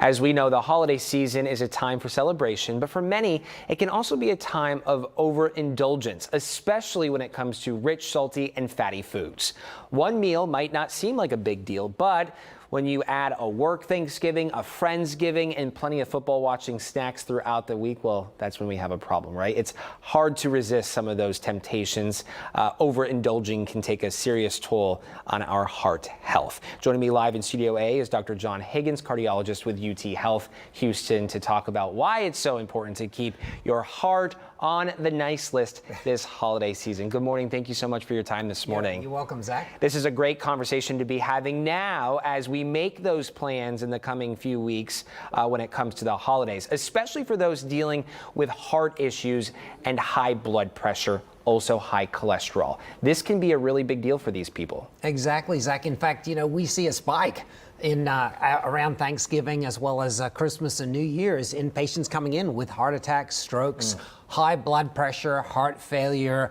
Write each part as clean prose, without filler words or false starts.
As we know, the holiday season is a time for celebration, but for many, it can also be a time of overindulgence, especially when it comes to rich, salty, and fatty foods. One meal might not seem like a big deal, but when you add a work Thanksgiving, a Friendsgiving, and plenty of football watching snacks throughout the week, well, that's when we have a problem, right? It's hard to resist some of those temptations. Overindulging can take a serious toll on our heart health. Joining me live in Studio A is Dr. John Higgins, cardiologist with UTHealth Houston, to talk about why it's so important to keep your heart on the nice list this holiday season. Good morning. Thank you so much for your time this morning. You're welcome, Zach. This is a great conversation to be having now as we make those plans in the coming few weeks when it comes to the holidays, especially for those dealing with heart issues and high blood pressure, also high cholesterol. This can be a really big deal for these people. Exactly, Zach. In fact, we see a spike in around Thanksgiving as well as Christmas and New Year's in patients coming in with heart attacks, strokes, high blood pressure, heart failure,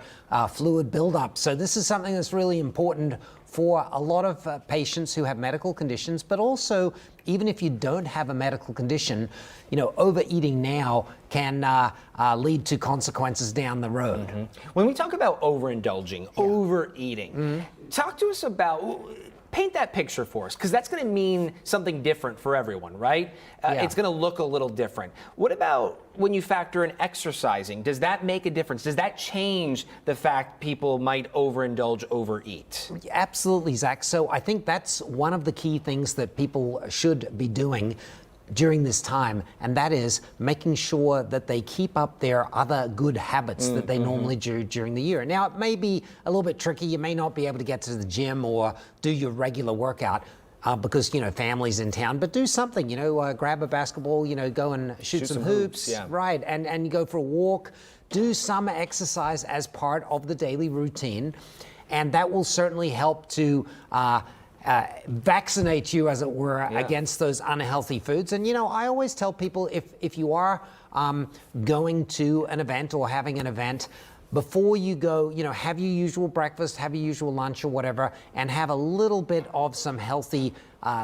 fluid buildup. So this is something that's really important for a lot of patients who have medical conditions, but also even if you don't have a medical condition, overeating now can lead to consequences down the road. When we talk about overindulging, overeating, talk to us about, paint that picture for us, because that's going to mean something different for everyone, right? It's going to look a little different. What about when you factor in exercising? Does that make a difference? Does that change the fact people might overindulge, overeat? Absolutely, Zach. So I think that's one of the key things that people should be doing during this time, and that is making sure that they keep up their other good habits that they normally do during the year. Now, it may be a little bit tricky. You may not be able to get to the gym or do your regular workout because, family's in town, but do something, grab a basketball, go and shoot some hoops, right, and you go for a walk, do some exercise as part of the daily routine, and that will certainly help to vaccinate you, as it were, against those unhealthy foods. And I always tell people, if you are going to an event or having an event, before you go, have your usual breakfast, have your usual lunch or whatever, and have a little bit of some healthy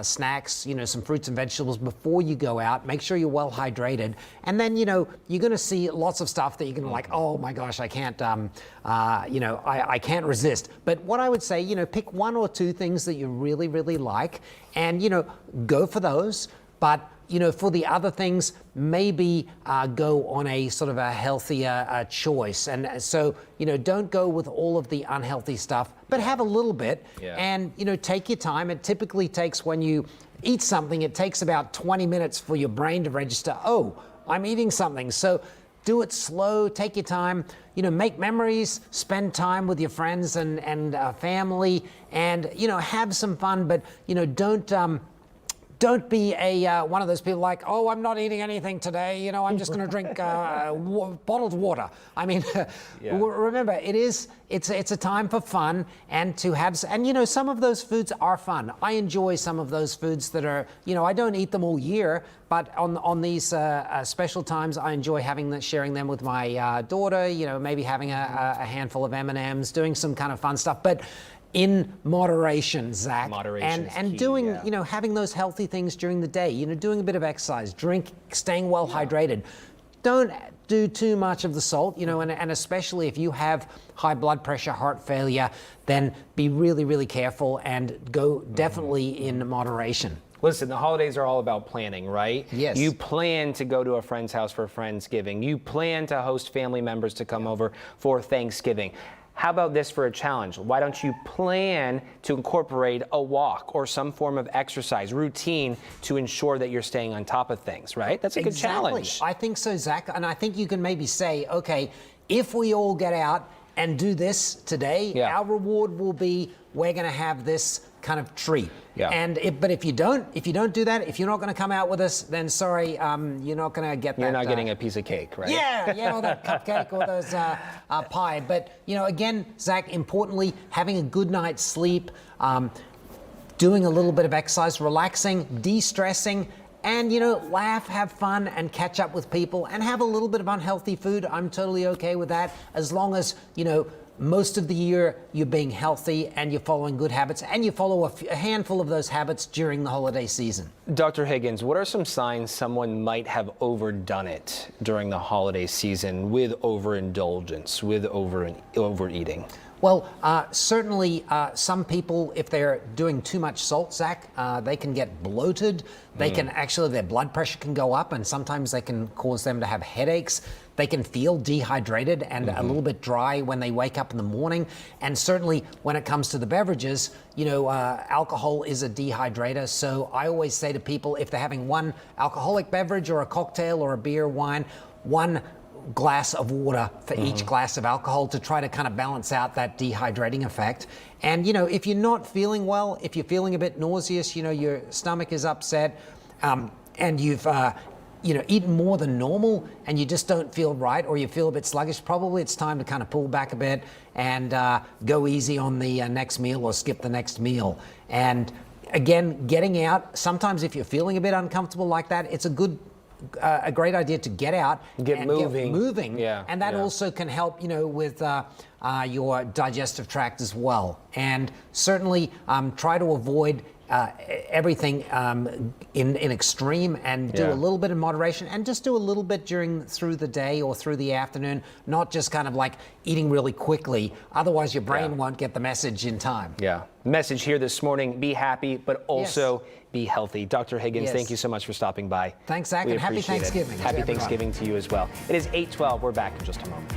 snacks, some fruits and vegetables before you go out. Make sure you're well hydrated. And then, you're going to see lots of stuff that you're going to like, oh my gosh, I can't, I can't resist. But what I would say, pick one or two things that you really, really like and, go for those. But for the other things, maybe go on a sort of a healthier choice. And so, don't go with all of the unhealthy stuff, but have a little bit and, take your time. It typically takes, when you eat something, it takes about 20 minutes for your brain to register, oh, I'm eating something. So do it slow, take your time, make memories, spend time with your friends and family and, have some fun, but, don't be one of those people like, oh, I'm not eating anything today. I'm just going to drink bottled water. I mean, remember, it's a time for fun and to have, and some of those foods are fun. I enjoy some of those foods that are, I don't eat them all year, but on these special times, I enjoy sharing them with my daughter. Maybe having a handful of M&Ms, doing some kind of fun stuff, but in moderation, Zach. Moderation and key, doing, having those healthy things during the day, doing a bit of exercise, staying well hydrated. Don't do too much of the salt, and especially if you have high blood pressure, heart failure, then be really, really careful and go definitely in moderation. Listen, the holidays are all about planning, right? Yes. You plan to go to a friend's house for Friendsgiving. You plan to host family members to come over for Thanksgiving. How about this for a challenge? Why don't you plan to incorporate a walk or some form of exercise routine to ensure that you're staying on top of things, right? That's a good challenge. I think so, Zach. And I think you can maybe say, okay, if we all get out and do this today, our reward will be we're going to have this kind of treat. And but if you don't do that, if you're not going to come out with us, then sorry, you're not going to get that. You're not getting a piece of cake, right? Or that cupcake or those pie. But again, Zach, importantly, having a good night's sleep, doing a little bit of exercise, relaxing, de-stressing, and laugh, have fun, and catch up with people, and have a little bit of unhealthy food. I'm totally okay with that, as long as most of the year you're being healthy and you're following good habits, and you follow a handful of those habits during the holiday season. Dr. Higgins, what are some signs someone might have overdone it during the holiday season with overindulgence, with overeating? Well, certainly some people, if they're doing too much salt, Zach, they can get bloated. They can actually, their blood pressure can go up, and sometimes they can cause them to have headaches. They can feel dehydrated and a little bit dry when they wake up in the morning. And certainly when it comes to the beverages, alcohol is a dehydrator. So I always say to people, if they're having one alcoholic beverage or a cocktail or a beer, wine, one glass of water for each glass of alcohol to try to kind of balance out that dehydrating effect. And, if you're not feeling well, if you're feeling a bit nauseous, your stomach is upset, and you've, eaten more than normal and you just don't feel right, or you feel a bit sluggish, probably it's time to kind of pull back a bit and go easy on the next meal or skip the next meal. And again, getting out, sometimes if you're feeling a bit uncomfortable like that, it's a great idea to get out get moving. Yeah, and that also can help with your digestive tract as well. And certainly try to avoid everything in extreme, and do a little bit in moderation, and just do a little bit through the day or through the afternoon, not just kind of like eating really quickly. Otherwise your brain won't get the message in time. Yeah. Message here this morning: be happy, but also be healthy. Dr. Higgins, thank you so much for stopping by. Thanks, Zach, and happy Thanksgiving. Happy Thanksgiving to you as well. It is 8:12. We're back in just a moment.